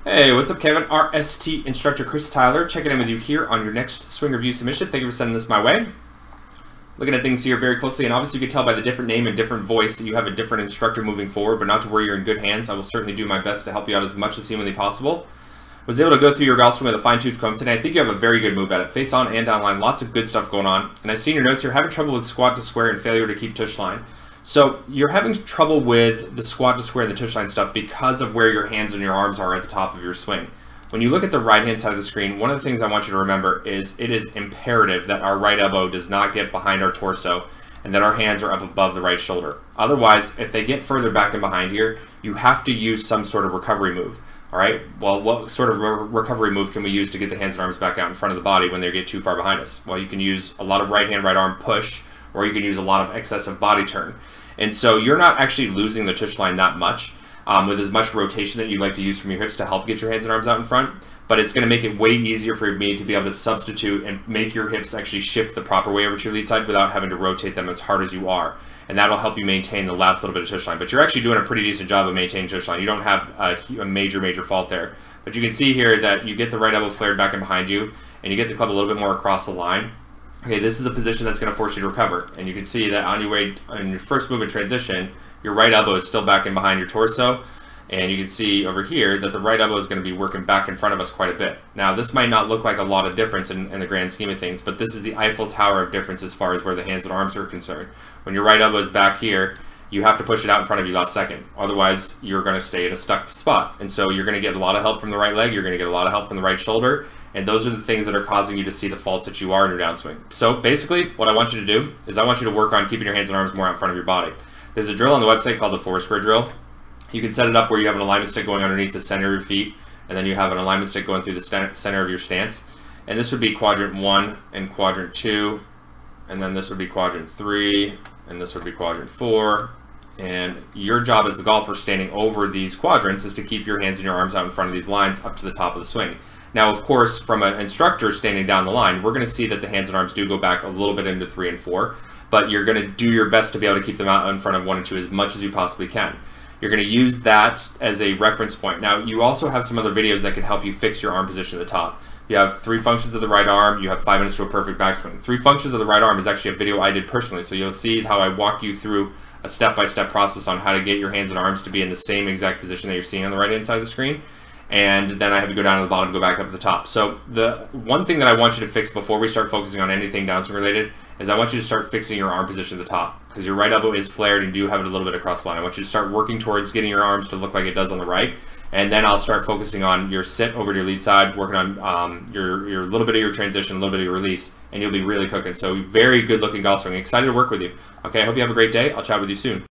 Hey, what's up, Kevin? RST instructor Chris Tyler checking in with you here on your next swing review submission. Thank you for sending this my way. Looking at things here very closely, and obviously you can tell by the different name and different voice that you have a different instructor moving forward, but not to worry, you're in good hands. I will certainly do my best to help you out as much as humanly possible. Was able to go through your golf swing with a fine-tooth comb today. I think you have a very good move at it. Face on and down line, lots of good stuff going on. And I see in your notes here, having trouble with squat to square and failure to keep tush line. So you're having trouble with the squat to square and the tush line stuff because of where your hands and your arms are at the top of your swing. When you look at the right-hand side of the screen, one of the things I want you to remember is it is imperative that our right elbow does not get behind our torso and that our hands are up above the right shoulder. Otherwise, if they get further back and behind here, you have to use some sort of recovery move. All right, well, what sort of recovery move can we use to get the hands and arms back out in front of the body when they get too far behind us? Well, you can use a lot of right hand, right arm push, or you can use a lot of excessive body turn. And so you're not actually losing the tush line that much with as much rotation that you'd like to use from your hips to help get your hands and arms out in front, but it's going to make it way easier for me to be able to substitute and make your hips actually shift the proper way over to your lead side without having to rotate them as hard as you are. And that'll help you maintain the last little bit of tush line. But you're actually doing a pretty decent job of maintaining tush line. You don't have a major fault there. But you can see here that you get the right elbow flared back and behind you, and you get the club a little bit more across the line. Okay, this is a position that's going to force you to recover. And you can see that on your first move in transition, your right elbow is still back and behind your torso. And you can see over here that the right elbow is going to be working back in front of us quite a bit. Now, this might not look like a lot of difference in the grand scheme of things, but this is the Eiffel Tower of difference as far as where the hands and arms are concerned. When your right elbow is back here, you have to push it out in front of you last second. Otherwise, you're going to stay in a stuck spot. And so you're going to get a lot of help from the right leg. You're going to get a lot of help from the right shoulder. And those are the things that are causing you to see the faults that you are in your downswing. So basically, what I want you to do is I want you to work on keeping your hands and arms more out in front of your body. There's a drill on the website called the 4-square drill. You can set it up where you have an alignment stick going underneath the center of your feet, and then you have an alignment stick going through the center of your stance. And this would be quadrant 1 and quadrant 2, and then this would be quadrant 3, and this would be quadrant 4. And your job as the golfer standing over these quadrants is to keep your hands and your arms out in front of these lines up to the top of the swing. Now, of course, from an instructor standing down the line, we're going to see that the hands and arms do go back a little bit into 3 and 4, but you're going to do your best to be able to keep them out in front of 1 and 2 as much as you possibly can. You're going to use that as a reference point. Now, you also have some other videos that can help you fix your arm position at the top. You have 3 functions of the right arm. You have 5 minutes to a perfect backswing. 3 functions of the right arm is actually a video I did personally, so you'll see how I walk you through a step-by-step process on how to get your hands and arms to be in the same exact position that you're seeing on the right-hand side of the screen. And then I have to go down to the bottom, go back up to the top. So the one thing that I want you to fix before we start focusing on anything downswing related is I want you to start fixing your arm position at the top, because your right elbow is flared and you do have it a little bit across the line. I want you to start working towards getting your arms to look like it does on the right, and then I'll start focusing on your sit over to your lead side, working on your little bit of your transition, a little bit of your release, and you'll be really cooking. So very good looking golf swing. Excited to work with you. Okay, I hope you have a great day. I'll chat with you soon.